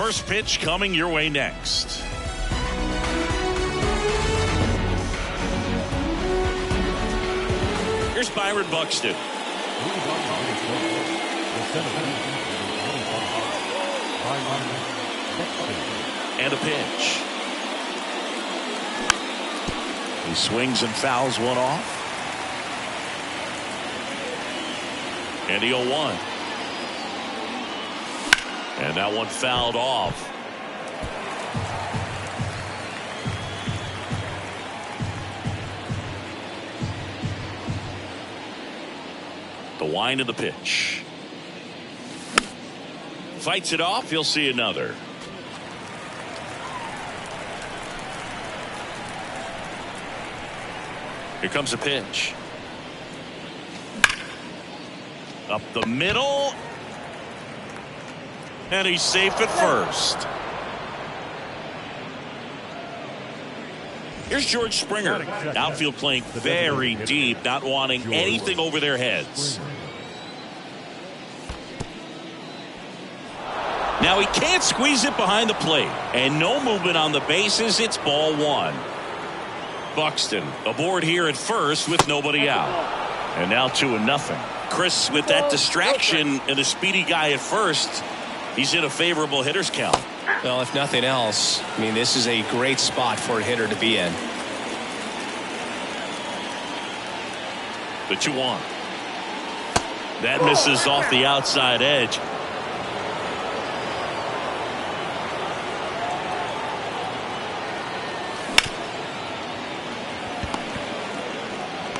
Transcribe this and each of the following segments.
First pitch coming your way next. Here's Byron Buxton. And a pitch. He swings and fouls one off. And the 0-1. And that one fouled off. The wind of the pitch. Fights it off. He'll see another. Here comes a pitch. Up the middle. And he's safe at first. Here's George Springer. Outfield playing very deep, not wanting anything over their heads. Now he can't squeeze it behind the plate. And no movement on the bases. It's ball one. Buxton aboard here at first with nobody out. And now 2-0. Chris, with that distraction and a speedy guy at first, he's in a favorable hitter's count. Well, if nothing else, I mean, this is a great spot for a hitter to be in. The 2-1. That misses off the outside edge.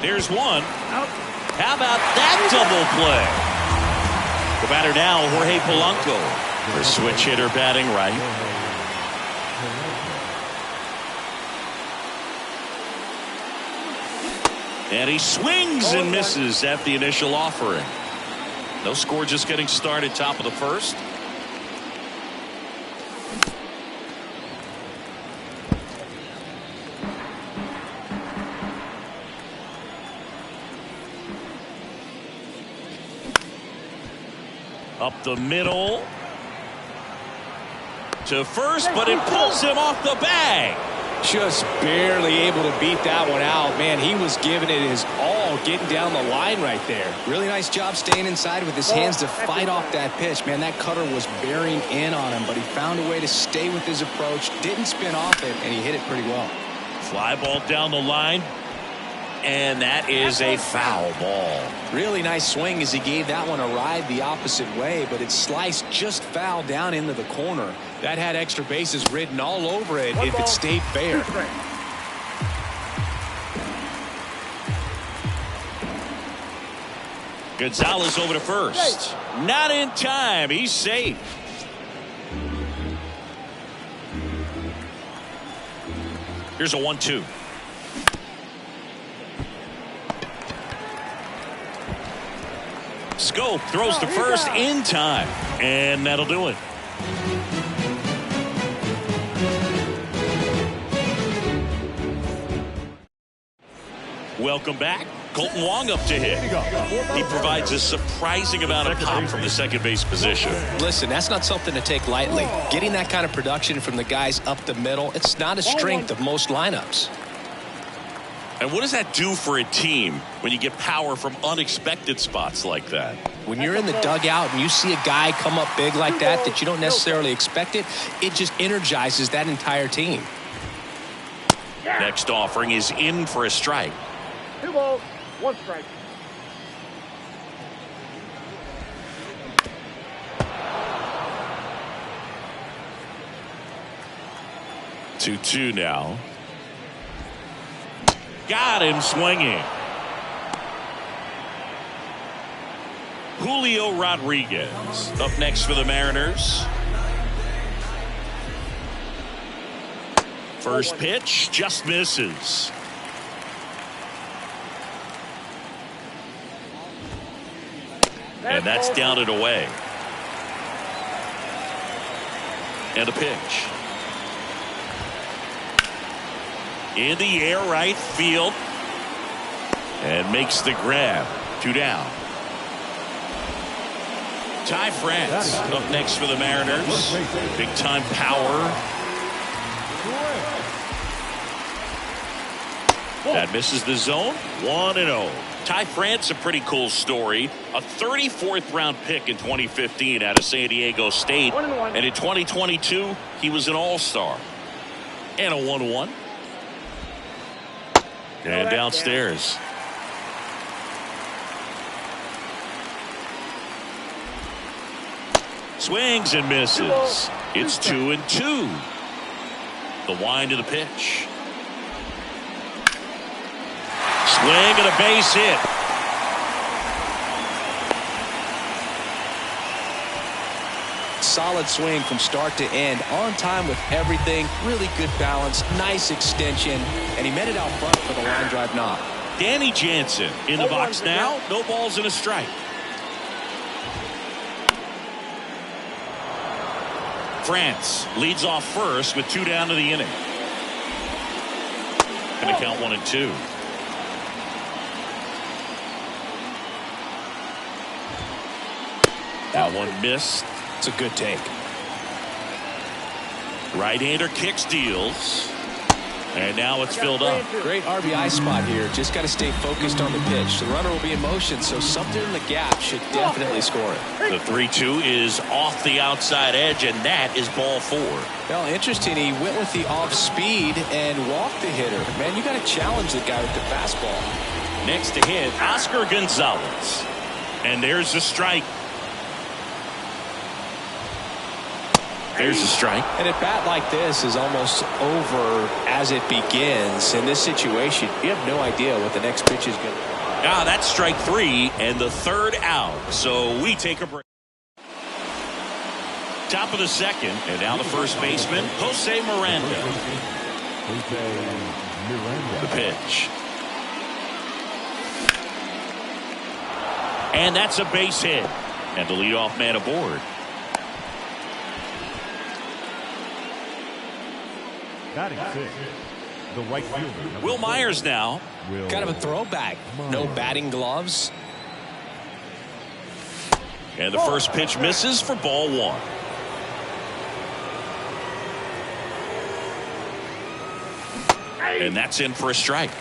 There's one. How about that double play? The batter now, Jorge Polanco. The switch hitter batting right. And he swings and misses at the initial offering. No score, just getting started, top of the first. Up the middle to first, but it pulls him off the bag. Just barely able to beat that one out. Man, he was giving it his all, getting down the line right there. Really nice job staying inside with his hands to fight off that pitch. Man, that cutter was bearing in on him, but he found a way to stay with his approach, didn't spin off it, and he hit it pretty well. Fly ball down the line. And that is a foul ball. Really nice swing as he gave that one a ride the opposite way, but it sliced just foul down into the corner. That had extra bases written all over it if it stayed fair. Gonzalez over to first. Not in time. He's safe. Here's a 1-2. Scope throws to first in time, and that'll do it. Welcome back. Colton Wong up to hit. He provides a surprising amount of pop from the second base position. Listen, that's not something to take lightly. Getting that kind of production from the guys up the middle, it's not a strength of most lineups. And what does that do for a team when you get power from unexpected spots like that? When you're in the dugout and you see a guy come up big like that you don't necessarily expect it, it just energizes that entire team. Next offering is in for a strike. 2 balls, 1 strike. Two now. Got him swinging. Julio Rodriguez up next for the Mariners. First pitch just misses. And that's down and away. And a pitch. In the air, right field. And makes the grab. 2 down. Ty France up next for the Mariners. Big time power. That misses the zone. 1-0. Ty France, a pretty cool story. A 34th round pick in 2015 out of San Diego State. And in 2022, he was an all-star. And a 1-1. And downstairs. Swings and misses. It's 2-2. The wind of the pitch. Swing and a base hit. Solid swing from start to end. On time with everything. Really good balance. Nice extension. And he met it out front for the line drive knock. Danny Jansen in the box now. No balls and a strike. France leads off first with 2 down to the inning. Going to count 1-2. That one missed. It's a good take. Right-hander kicks, deals. And now it's filled up. Great RBI spot here. Just got to stay focused on the pitch. The runner will be in motion, so something in the gap should definitely score it. The 3-2 is off the outside edge, and that is ball 4. Well, interesting. He went with the off speed and walked the hitter. Man, you got to challenge the guy with the fastball. Next to hit, Oscar Gonzalez. And there's the strike. There's a strike. And a bat like this is almost over as it begins. In this situation, you have no idea what the next pitch is going to be. That's strike 3 and the 3rd out. So we take a break. Top of the 2nd, and now the first baseman, Jose Miranda. The pitch. And that's a base hit. And the leadoff man aboard. Batting 6, the right fielder. Will Myers now. Kind of a throwback. No batting gloves. And the first pitch misses for ball 1. And that's in for a strike.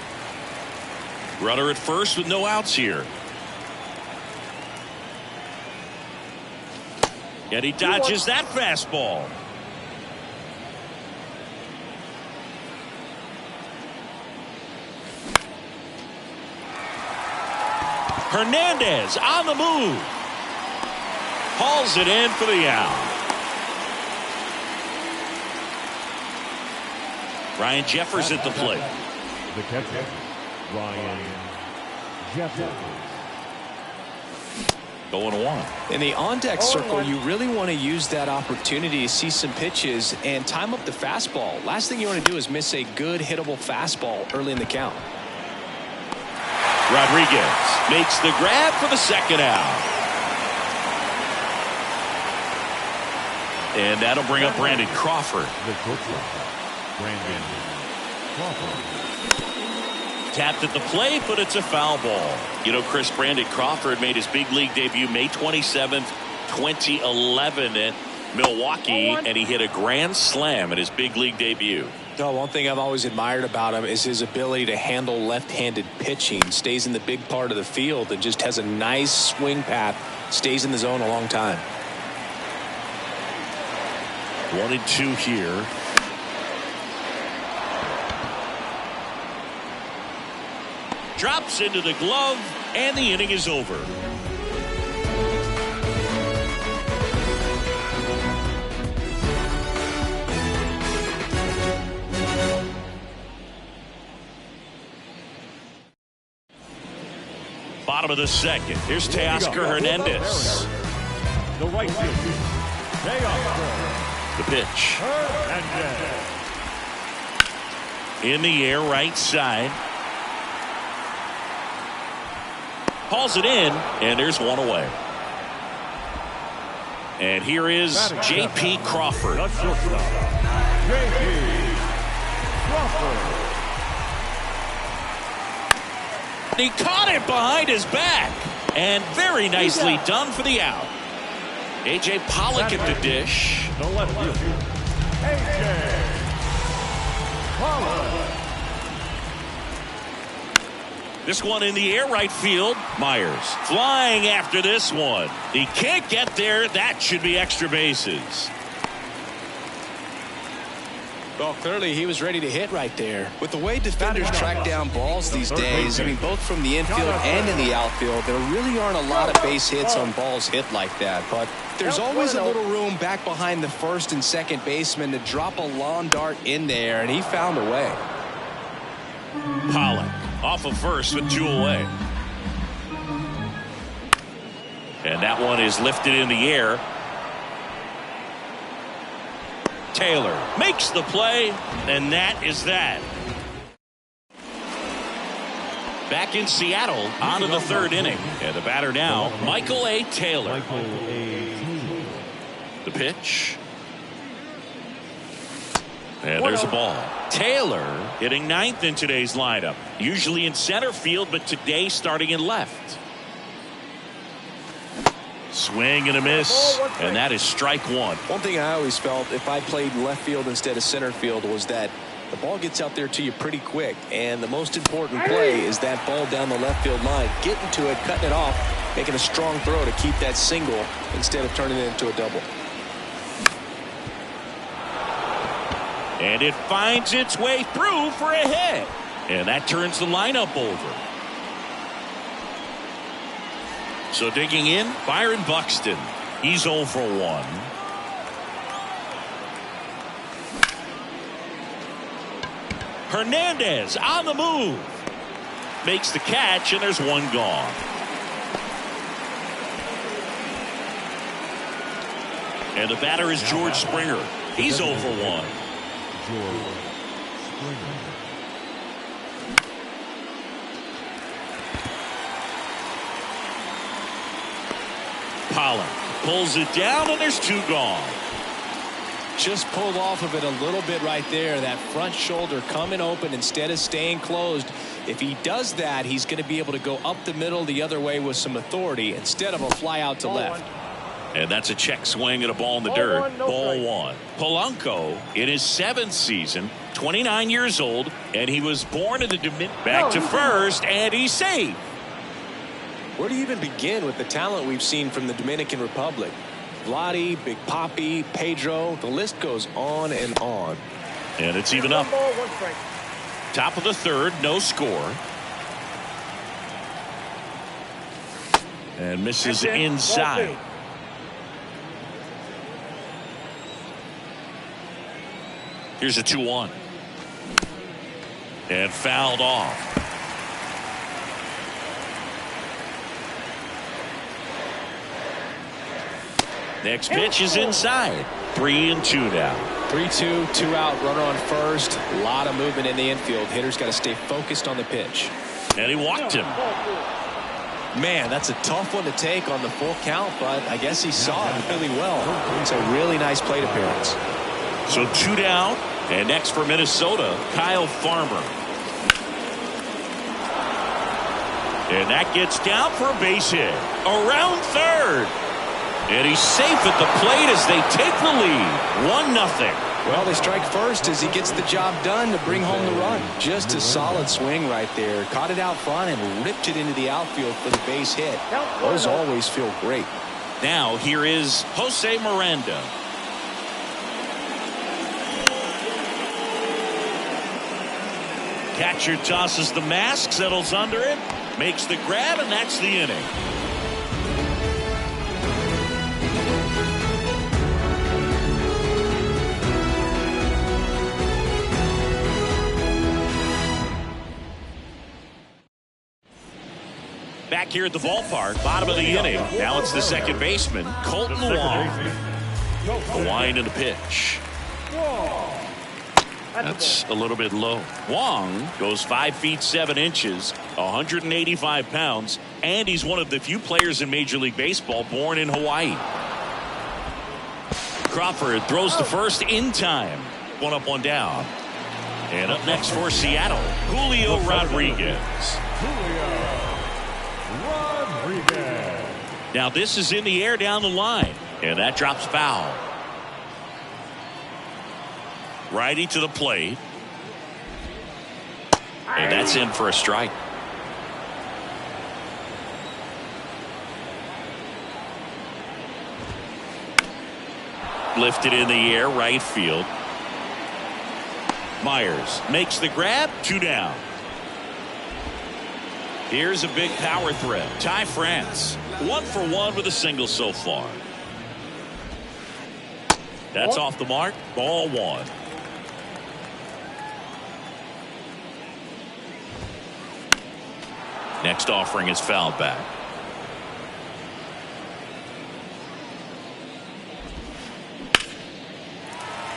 Runner at first with no outs here. And he dodges that fastball. Hernandez on the move. Hauls it in for the out. Ryan Jeffers at the plate. The catcher, Ryan Jeffers. 0-1. In the on-deck circle, you really want to use that opportunity to see some pitches and time up the fastball. Last thing you want to do is miss a good hittable fastball early in the count. Rodriguez makes the grab for the 2nd out. And that'll bring up Brandon Crawford. Brandon Crawford. Tapped at the plate, but it's a foul ball. You know, Chris, Brandon Crawford made his big league debut May 27th, 2011 at Milwaukee, and he hit a grand slam at his big league debut. No, one thing I've always admired about him is his ability to handle left-handed pitching. Stays in the big part of the field and just has a nice swing path. Stays in the zone a long time. 1-2 here. Drops into the glove, and the inning is over. Bottom of the 2nd. Here's Teoscar Hernandez. The right fielder, Teoscar. The pitch. Hernandez. In the air, right side. Hauls it in, and there's one away. And here is J.P. Crawford. The shortstop, J.P. Crawford. He caught it behind his back, and very nicely done for the out. A.J. Pollock at the dish. The left fielder, A.J. Pollock. This one in the air right field. Myers flying after this one. He can't get there. That should be extra bases. Well, clearly he was ready to hit right there. With the way defenders track down balls these days, I mean, both from the infield and in the outfield, there really aren't a lot of base hits on balls hit like that. But there's always a little room back behind the first and second baseman to drop a lawn dart in there, and he found a way. Pollock off of first with 2 away. And that one is lifted in the air. Taylor makes the play, and that is that. Back in Seattle, on to the 3rd inning. And the batter now, Michael A. Taylor. The pitch. And there's a ball. Taylor hitting 9th in today's lineup. Usually in center field, but today starting in left. Swing and a miss, and that is strike 1. One thing I always felt if I played left field instead of center field was that the ball gets out there to you pretty quick, and the most important play is that ball down the left field line, getting to it, cutting it off, making a strong throw to keep that single instead of turning it into a double. And it finds its way through for a hit, and that turns the lineup over. So digging in, Byron Buxton. He's 0 for 1. Hernandez on the move. Makes the catch, and there's one gone. And the batter is George Springer. He's 0 for 1. George Springer. Pollock pulls it down, and there's 2 gone. Just pulled off of it a little bit right there. That front shoulder coming open instead of staying closed. If he does that, he's going to be able to go up the middle the other way with some authority instead of a fly out to left. And that's a check swing at a ball in the dirt. Ball 1. Polanco in his 7th season, 29 years old, and he was born in the Dominican. Back to first, and he's safe. Where do you even begin with the talent we've seen from the Dominican Republic? Vladdy, Big Papi, Pedro, the list goes on and on. And it's even up. Top of the 3rd, no score. And misses inside. Here's a 2-1. And fouled off. Next pitch is inside. 3-2 now. 3-2, 2 out, runner on first. A lot of movement in the infield. Hitter's got to stay focused on the pitch. And he walked him. Man, that's a tough one to take on the full count, but I guess he saw it really well. It's a really nice plate appearance. So 2 down, and next for Minnesota, Kyle Farmer. And that gets down for a base hit. Around 3rd. And he's safe at the plate as they take the lead. 1-0. Well, they strike first as he gets the job done to bring home the run. Just a solid swing right there. Caught it out front and ripped it into the outfield for the base hit. Those always feel great. Now here is Jose Miranda. Catcher tosses the mask, settles under it, makes the grab, and that's the inning. Back here at the ballpark, bottom of the inning. Now it's the second baseman, Colton Wong. The wind and the pitch. That's a little bit low. Wong goes 5 feet 7 inches, 185 pounds, and he's one of the few players in Major League Baseball born in Hawaii. Crawford throws to first in time. 1 up, 1 down. And up next for Seattle, Julio Rodriguez. Now this is in the air down the line. And that drops foul. Righty to the plate. And that's in for a strike. Lifted in the air, right field. Myers makes the grab, 2 down. Here's a big power threat. Ty France, 1 for 1 with a single so far. That's off the mark, ball 1. Next offering is fouled back.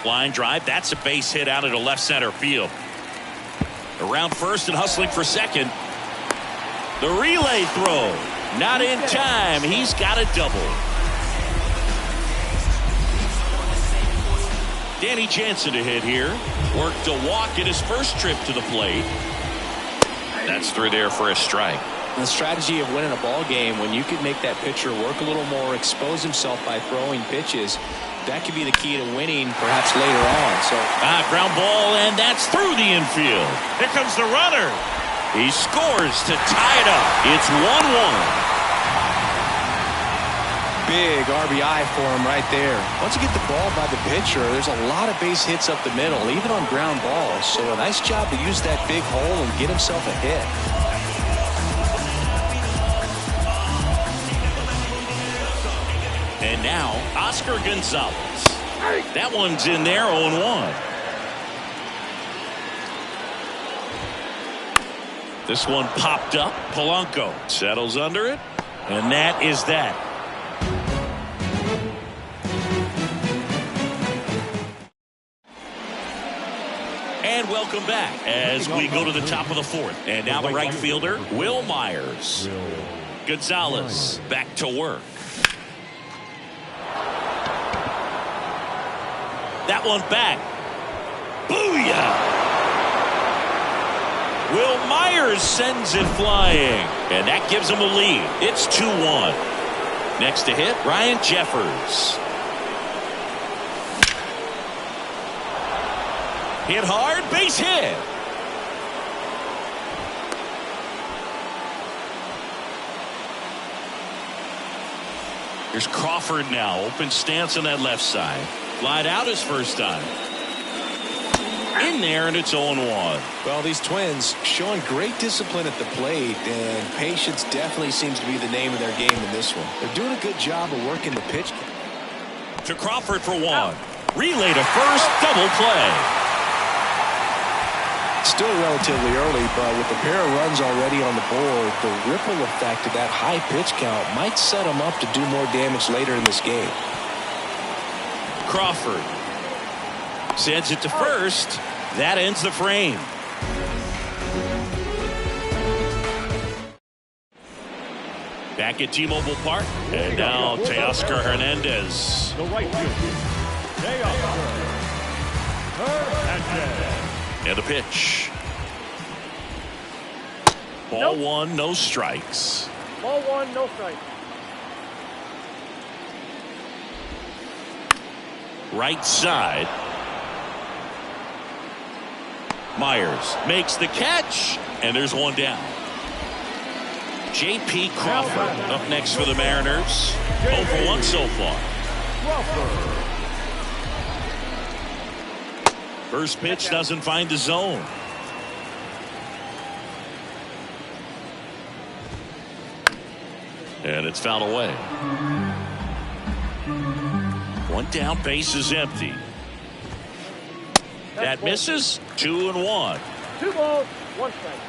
Line drive, that's a base hit out into left center field. Around first and hustling for second. The relay throw, not in time. He's got a double. Danny Jansen to hit here. Worked a walk in his first trip to the plate. That's through there for a strike. The strategy of winning a ball game, when you can make that pitcher work a little more, expose himself by throwing pitches, that could be the key to winning perhaps later on. So ground ball, and that's through the infield. Here comes the runner. He scores to tie it up. It's 1-1. Big RBI for him right there. Once you get the ball by the pitcher, there's a lot of base hits up the middle, even on ground balls. So a nice job to use that big hole and get himself a hit. And now, Oscar Gonzalez. That one's in there, 0-1. This one popped up. Polanco settles under it. And that is that. And welcome back as we go to the top of the 4th. And now the right fielder, Will Myers. Gonzalez back to work. That one back. Booyah! Will Myers sends it flying. And that gives him a lead. It's 2-1. Next to hit, Ryan Jeffers. Hit hard, base hit. Here's Crawford now. Open stance on that left side. Flied out his first time. In there, and it's 0-1. Well, these Twins showing great discipline at the plate, and patience definitely seems to be the name of their game in this one. They're doing a good job of working the pitch. To Crawford for 1. Relay to first, double play. Still relatively early, but with a pair of runs already on the board, the ripple effect of that high pitch count might set them up to do more damage later in this game. Crawford sends it to first. That ends the frame. Back at T-Mobile Park. And now Teoscar Hernandez. The right fielder, Teoscar Hernandez. And the pitch. Ball 1, no strikes. Ball 1, no strikes. Right side. Myers makes the catch, and there's one down. J.P. Crawford up next for the Mariners. 0 for 1 so far. Crawford. First pitch doesn't find the zone. And it's fouled away. One down, base is empty. That misses. 2-1. 2 balls, 1 strike.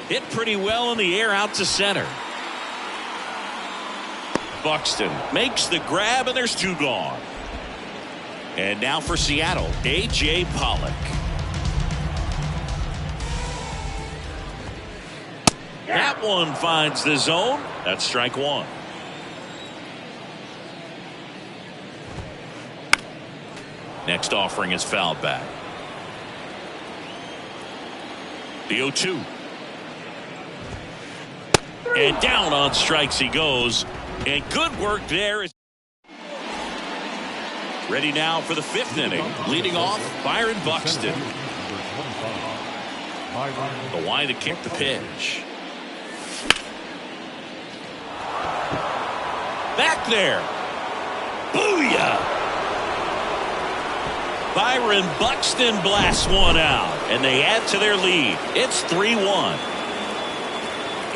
Hit pretty well in the air out to center. Buxton makes the grab, and there's 2 gone. And now for Seattle, A.J. Pollock. That one finds the zone. That's strike 1. Next offering is fouled back. The 0-2. And down on strikes he goes. And good work there. Ready now for the 5th inning. Leading off, Byron Buxton. The line to kick the pitch. Back there. Booyah! Byron Buxton blasts one out, and they add to their lead. It's 3-1.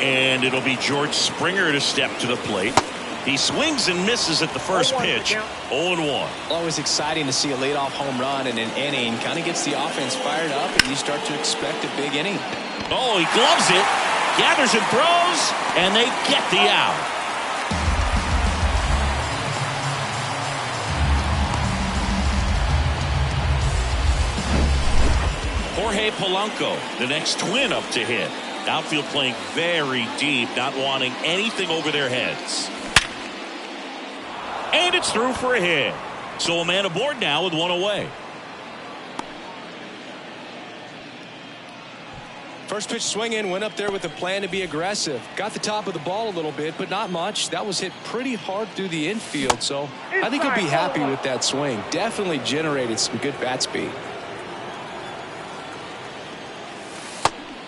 And it'll be George Springer to step to the plate. He swings and misses at the first pitch. 0-1. Always exciting to see a leadoff home run in an inning. Kind of gets the offense fired up, and you start to expect a big inning. Oh, he gloves it, gathers and throws, and they get the out. Jorge Polanco, the next twin up to hit. Outfield playing very deep, not wanting anything over their heads. And it's through for a hit. So a man aboard now with one away. First pitch swinging, went up there with a plan to be aggressive. Got the top of the ball a little bit, but not much. That was hit pretty hard through the infield, so I think he'll be happy with that swing. Definitely generated some good bat speed.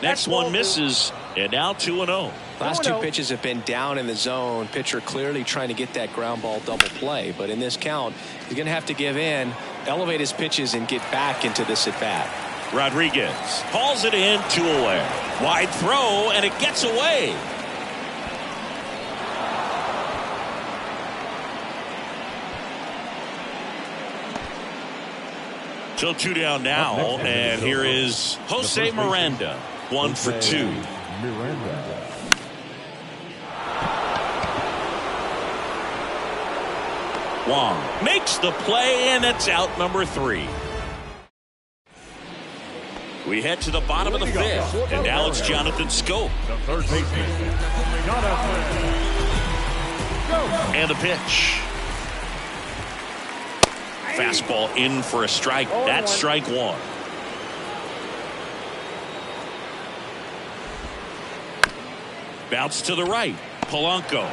Next one misses, and now 2-0. Last 2 pitches have been down in the zone. Pitcher clearly trying to get that ground ball double play, but in this count, he's going to have to give in, elevate his pitches, and get back into this at bat. Rodriguez hauls it in, 2 away. Wide throw, and it gets away. So 2 down now, and here is Jose Miranda. 1 for 2. Wong makes the play, and it's out number 3. We head to the bottom of the 5th, and now it's Jonathan Schoop. The third baseman, Jonathan. And the pitch. Fastball in for a strike. That's strike 1. Bounce to the right. Polanco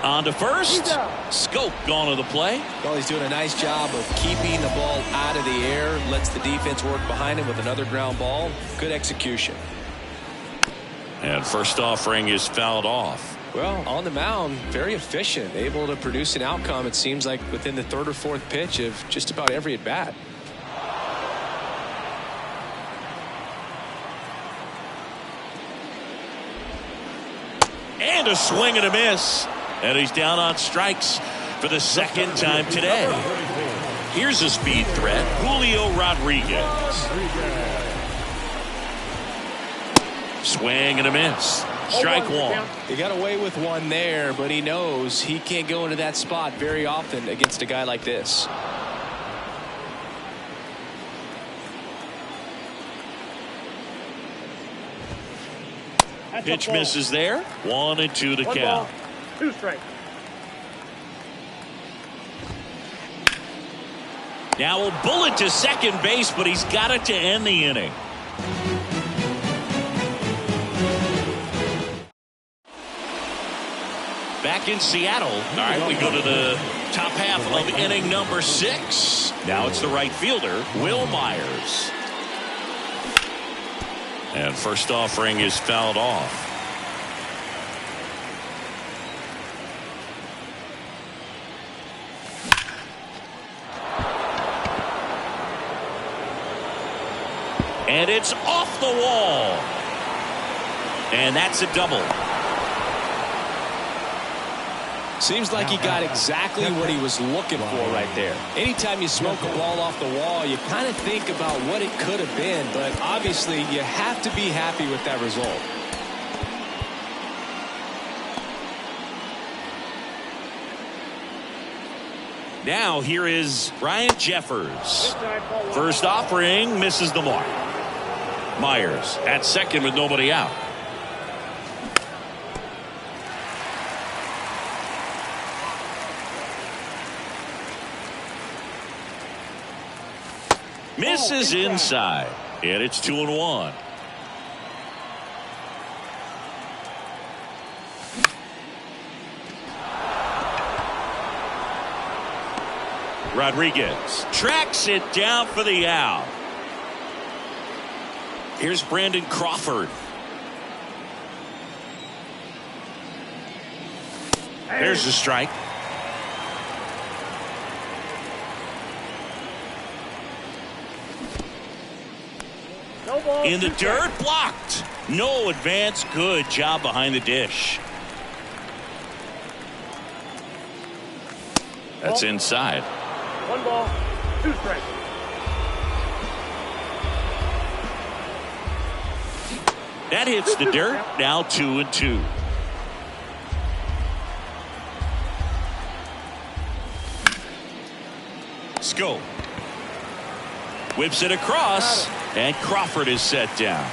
on to first. Schoop gone to the play. Well, he's doing a nice job of keeping the ball out of the air. Lets the defense work behind him with another ground ball. Good execution. And first offering is fouled off. Well, on the mound, very efficient. Able to produce an outcome, it seems like, within the 3rd or 4th pitch of just about every at bat. And a swing and a miss. And he's down on strikes for the 2nd time today. Here's a speed threat, Julio Rodriguez. Swing and a miss. Strike 1. He got away with one there, but he knows he can't go into that spot very often against a guy like this. Pitch misses there. 1-2 to count. 2 strikes. Now a bullet to second base, but he's got it to end the inning. Back in Seattle. All right, we go to the top half of inning number 6. Now it's the right fielder, Will Myers. And first offering is fouled off. And it's off the wall. And that's a double. Seems like he got exactly what he was looking for right there. Anytime you smoke a ball off the wall, you kind of think about what it could have been, but obviously you have to be happy with that result. Now here is Ryan Jeffers. First offering misses the mark. Myers at second with nobody out. Misses inside, and it's 2-1. Rodriguez tracks it down for the out. Here's Brandon Crawford. There's the strike. No ball. In the 2 strikes. dirt, blocked. No advance. Good job behind the dish. That's inside. 1 ball, 2 strikes. That hits the dirt. Now 2-2. Scope whips it across, and Crawford is set down.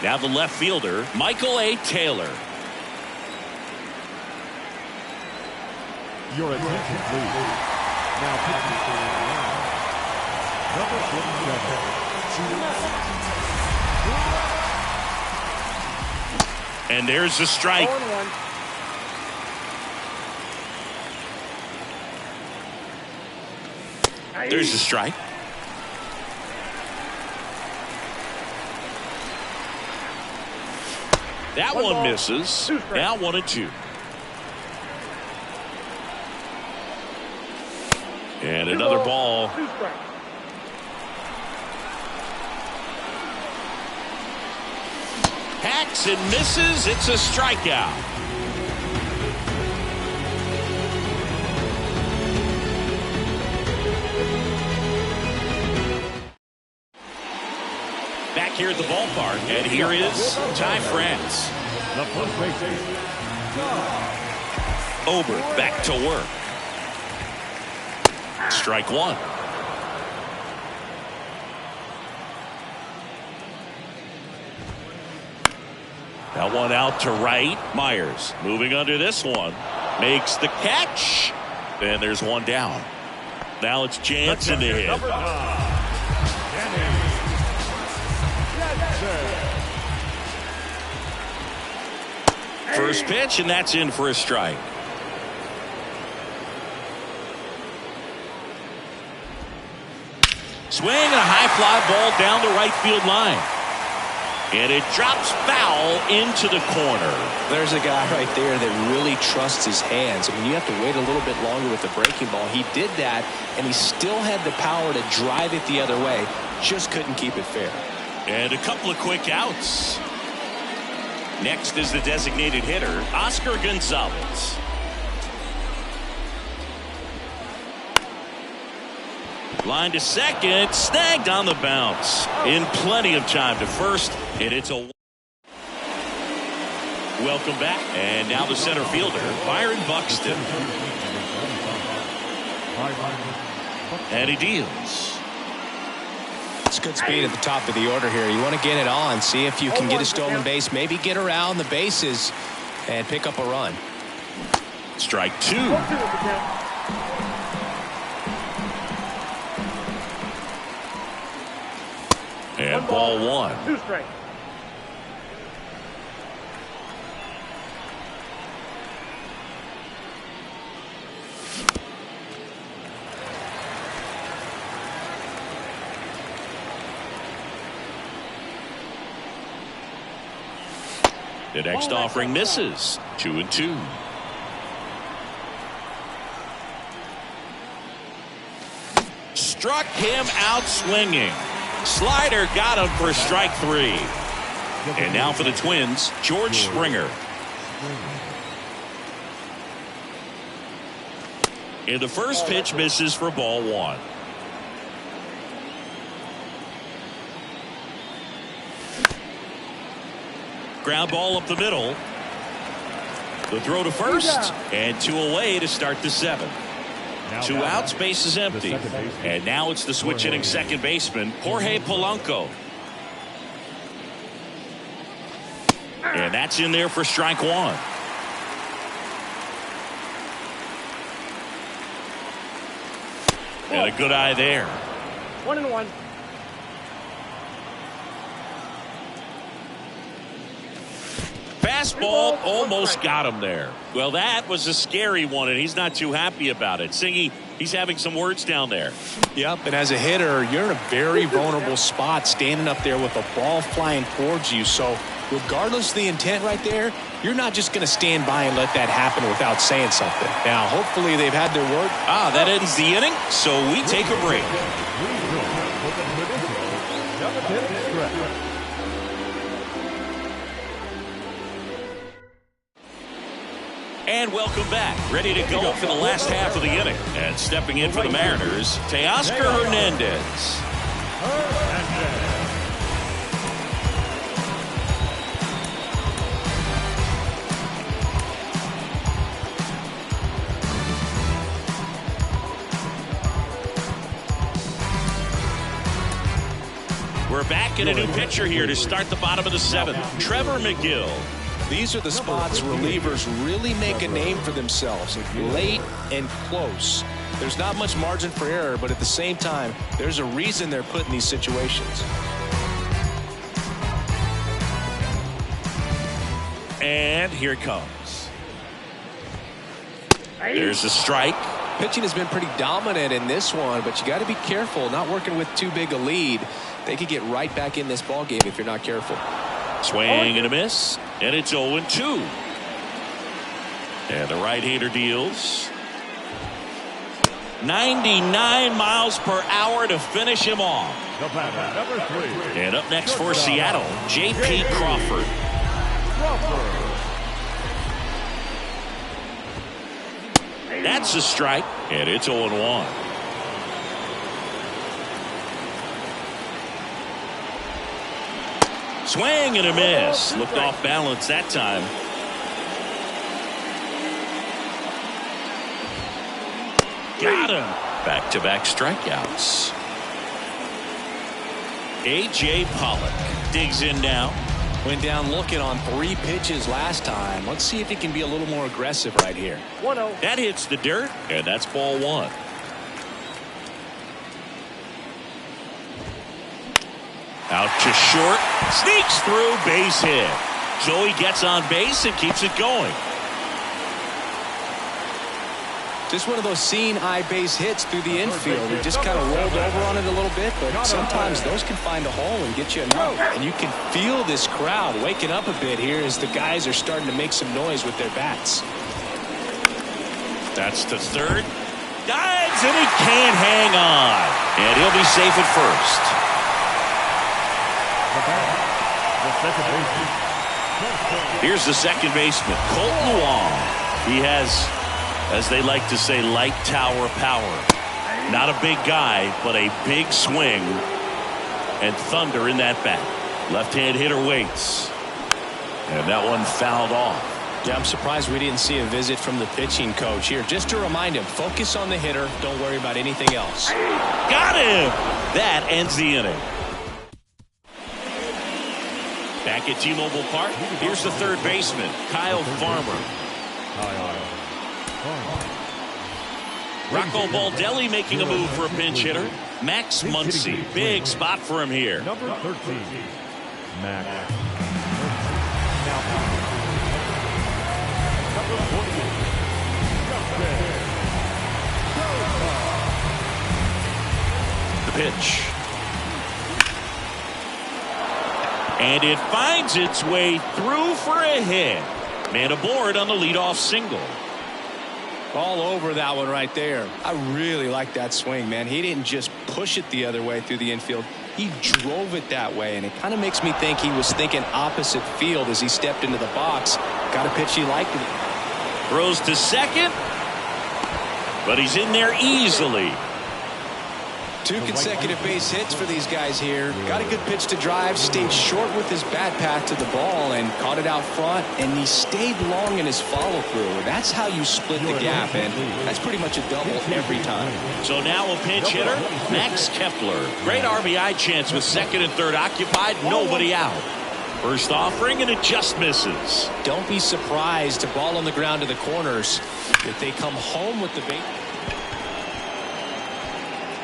Now the left fielder, Michael A. Taylor. Your attention, please. Now pitching for the line. Number 57. And there's the strike. 0-1. There's the strike. That One one ball, misses. 2 strikes. Now 1-2. And 2 another balls, ball. 2 strikes. Hacks and misses. It's a strikeout. Back here at the ballpark, and here is Ty France. The first baseman, Ober back to work. Strike 1. That one out to right. Myers moving under this one. Makes the catch. And there's one down. Now it's Jansen to hit. number 9. First pitch, and that's in for a strike. Swing and a high fly ball down the right field line. And it drops foul into the corner. There's a guy right there that really trusts his hands. I mean, you have to wait a little bit longer with the breaking ball. He did that, and he still had the power to drive it the other way. Just couldn't keep it fair. And a couple of quick outs. Next is the designated hitter, Oscar Gonzalez. Line to second, snagged on the bounce. In plenty of time to first, and it's a... Welcome back. And now the center fielder, Byron Buxton. And he deals. It's good speed at the top of the order here. You want to get it on, see if you can get a stolen base, maybe get around the bases and pick up a run. Strike 2. 1-2 is the count. And ball 1. 2 strikes. The next offering misses. 2-2. Struck him out swinging. Slider got him for strike 3. And now for the Twins, George Springer. And the first pitch misses for ball 1. Ground ball up the middle. The throw to first, and 2 away to start the 7th. 2 outs, base is empty. And now it's the switch hitting second baseman, Jorge Polanco. And that's in there for strike 1. And a good eye there. 1-1. fastball almost got him there. Well, that was a scary one, and he's not too happy about it. Singy, he's having some words down there. Yep, and as a hitter, you're in a very vulnerable spot standing up there with a ball flying towards you. So regardless of the intent right there, you're not just going to stand by and let that happen without saying something. Now, hopefully they've had their work. That ends the inning, so we take a break. And welcome back. Ready to go for the last half of the inning. And stepping in for the Mariners, Teoscar Hernandez. We're back in a new pitcher here to start the bottom of the seventh. Trevor McGill. These are the spots relievers really make a name for themselves. Late and close. There's not much margin for error, but at the same time, there's a reason they're put in these situations. And here it comes. There's a strike. Pitching has been pretty dominant in this one, but you got to be careful not working with too big a lead. They could get right back in this ball game if you're not careful. Swing and a miss, and it's 0-2. And the right-hander deals. 99 miles per hour to finish him off. And up next for Seattle, J.P. Crawford. That's a strike, and it's 0-1. Swing and a miss. Looked off balance that time. Got him. Back-to-back strikeouts. A.J. Pollock digs in now. Went down looking on 3 pitches last time. Let's see if he can be a little more aggressive right here. 1-0. That hits the dirt, and that's ball 1. Out to short, sneaks through, base hit. So he gets on base and keeps it going. Just one of those seeing eye base hits through the infield. He just kind of rolled over on it a little bit, but sometimes those can find a hole and get you a out. And you can feel this crowd waking up a bit here as the guys are starting to make some noise with their bats. That's to third. Dives, and he can't hang on. And he'll be safe at first. Here's the second baseman, Colton Wong. He has, as they like to say, light tower power. Not a big guy, but a big swing and thunder in that bat. Left-hand hitter waits. And that one fouled off. Yeah, I'm surprised we didn't see a visit from the pitching coach here. Just to remind him, focus on the hitter. Don't worry about anything else. Got him! That ends the inning. Back at T-Mobile Park, here's the third baseman, Kyle Farmer. Rocco Baldelli making a move for a pinch hitter. Max Muncy, big spot for him here. Number 13, Max. Number 48, The pitch. And it finds its way through for a hit. Man aboard on the leadoff single. All over that one right there. I really like that swing, man. He didn't just push it the other way through the infield. He drove it that way, and it kind of makes me think he was thinking opposite field as he stepped into the box. Got a pitch he liked. Throws to second, but he's in there easily. 2 consecutive base hits for these guys here. Got a good pitch to drive, stayed short with his bat path to the ball and caught it out front, and he stayed long in his follow-through. That's how you split the gap, and that's pretty much a double every time. So now a pinch hitter, Max Kepler. Great RBI chance with second and third occupied, nobody out. First offering, and it just misses. Don't be surprised, a ball on the ground to the corners, if they come home with the bait.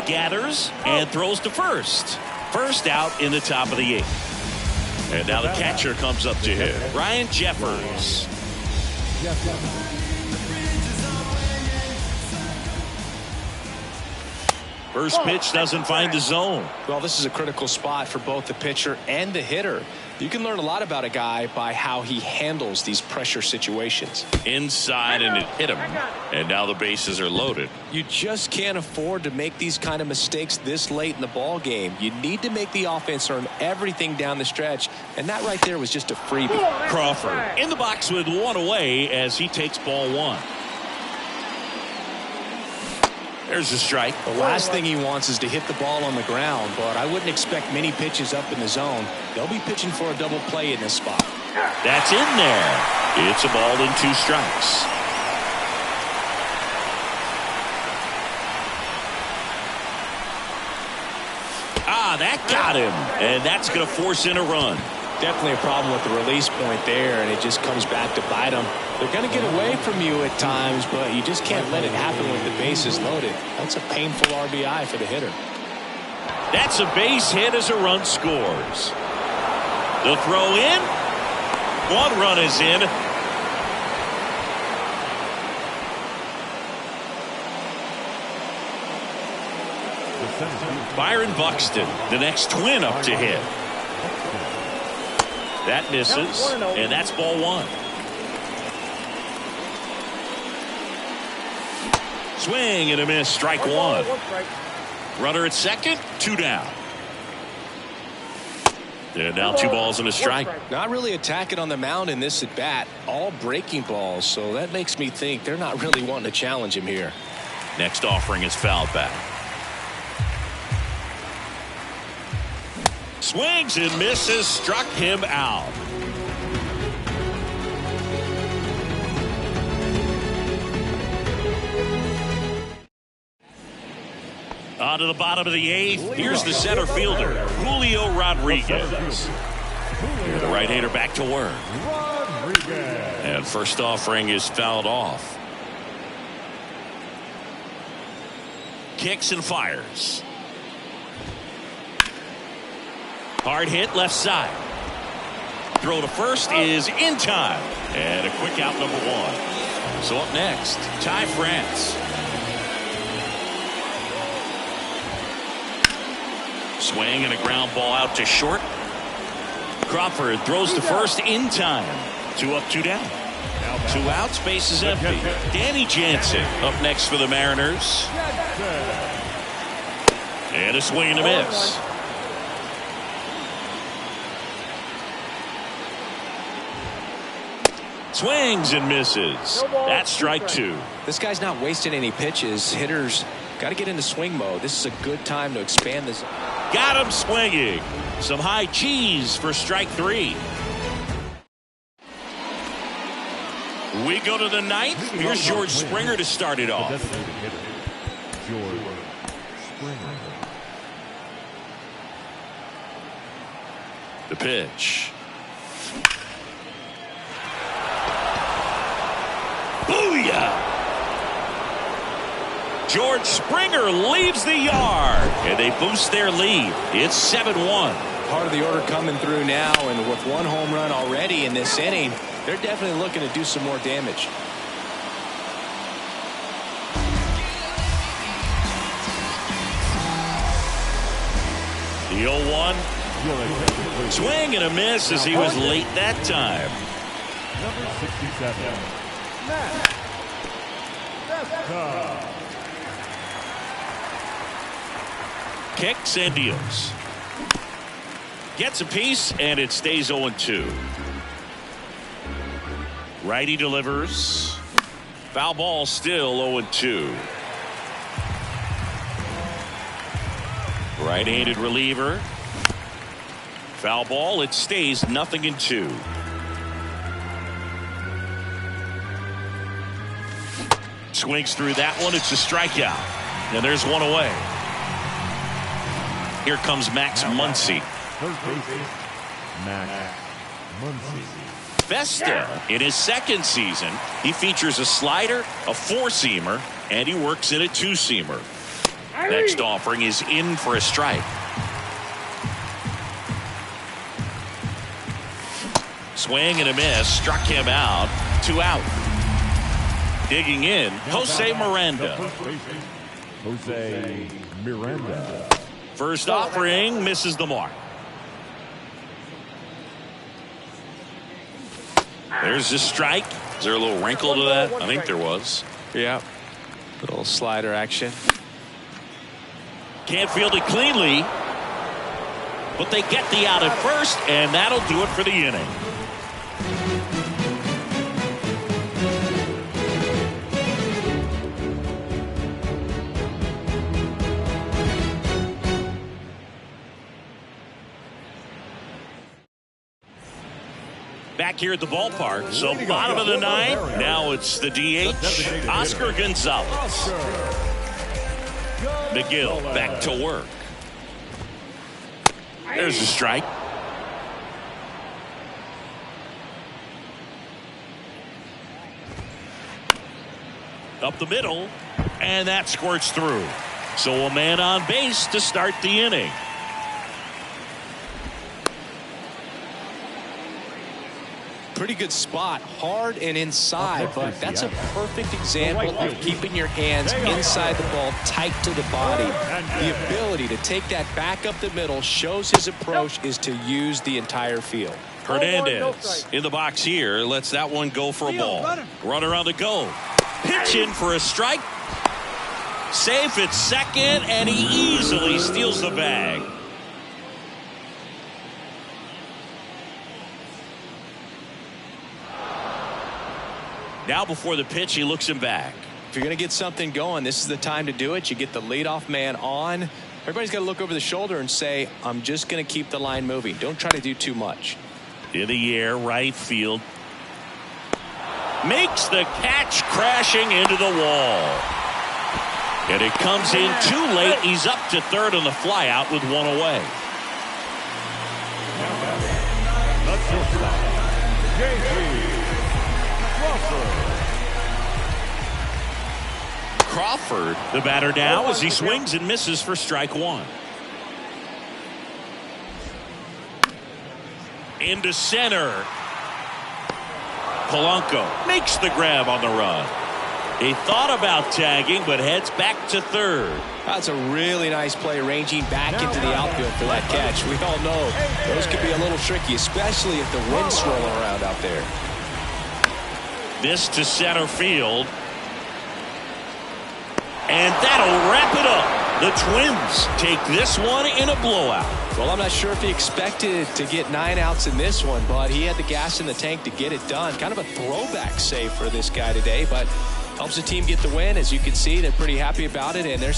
Gathers and throws to first. First out in the top of the 8th. And now the catcher comes up to hit. Ryan Jeffers. First pitch doesn't find the zone. Well, this is a critical spot for both the pitcher and the hitter. You can learn a lot about a guy by how he handles these pressure situations. Inside, and it hit him. And now the bases are loaded. You just can't afford to make these kind of mistakes this late in the ball game. You need to make the offense earn everything down the stretch, and that right there was just a freebie. Crawford in the box with one away as he takes ball one. There's a strike. The last thing he wants is to hit the ball on the ground, but I wouldn't expect many pitches up in the zone. They'll be pitching for a double play in this spot. That's in there. It's a ball and 2 strikes. That got him, and that's going to force in a run. Definitely a problem with the release point there, and it just comes back to bite them. They're going to get away from you at times, but you just can't let it happen with the bases loaded. That's a painful RBI for the hitter. That's a base hit as a run scores. The throw in. 1 run is in. Byron Buxton, the next twin up to hit. That misses, and that's ball 1. Swing and a miss, strike 1. Runner at second, 2 down. And now 2 balls and a strike. Not really attacking on the mound in this at bat. All breaking balls, so that makes me think they're not really wanting to challenge him here. Next offering is fouled back. Swings and misses, struck him out. On to the bottom of the 8th. Here's the center fielder, Julio Rodriguez. Here the right-hander back to work. And first offering is fouled off. Kicks and fires. Hard hit left side. Throw to first is in time. And a quick out number 1. So up next, Ty France. Swing and a ground ball out to short. Crawford throws to first in time. 2 up, 2 down. 2 outs, base is empty. Danny Jansen up next for the Mariners. And a swing and a miss. Swings and misses. That's strike 2. This guy's not wasting any pitches. Hitters got to get into swing mode. This is a good time to expand this. Got him swinging. Some high cheese for strike 3. We go to the 9th. Here's George Springer to start it off. George Springer. The pitch. Booyah! George Springer leaves the yard, and they boost their lead. It's 7-1. Part of the order coming through now, and with 1 home run already in this inning, they're definitely looking to do some more damage. The 0-1. Swing and a miss as he was late that time. Number 67. Kicks and deals. Gets a piece, and it stays 0-2. Righty delivers. Foul ball, still 0-2. Right-handed reliever. Foul ball, it stays 0-2. Swings through that one. It's a strikeout. And there's 1 away. Here comes Max Muncy. Third baseman, Max Muncy. Vesta, in his 2nd season, he features a slider, a 4-seamer, and he works in a 2-seamer. Next offering is in for a strike. Swing and a miss. Struck him out. 2 out. Digging in, Jose Miranda. Jose Miranda. First offering misses the mark. There's a strike. Is there a little wrinkle to that? I think there was. Yeah. Little slider action. Can't field it cleanly. But they get the out at first, and that'll do it for the inning. Back here at the ballpark, so bottom of the 9th. Now it's the DH, Oscar Gonzalez. McGill back to work. There's a strike. Up the middle, and that squirts through. So a man on base to start the inning. Pretty good spot, hard and inside, but that's a perfect example of keeping your hands inside the ball, tight to the body. The ability to take that back up the middle shows his approach is to use the entire field. Hernandez in the box here, lets that one go for a ball. Runner on the go. Pitch in for a strike. Safe at second, and he easily steals the bag. Now before the pitch, he looks him back. If you're going to get something going, this is the time to do it. You get the leadoff man on. Everybody's got to look over the shoulder and say, I'm just going to keep the line moving. Don't try to do too much. In the air, right field. Makes the catch, crashing into the wall. And it comes in too late. He's up to third on the flyout with 1 away. Crawford, the batter now, as he swings and misses for strike 1. Into center. Polanco makes the grab on the run. He thought about tagging, but heads back to third. That's a really nice play, ranging back into the outfield for that catch. We all know those could be a little tricky, especially if the wind's swirling around out there. This to center field. And that'll wrap it up. The Twins take this one in a blowout. Well, I'm not sure if he expected to get 9 outs in this one, but he had the gas in the tank to get it done. Kind of a throwback save for this guy today, but helps the team get the win. As you can see, they're pretty happy about it, and they're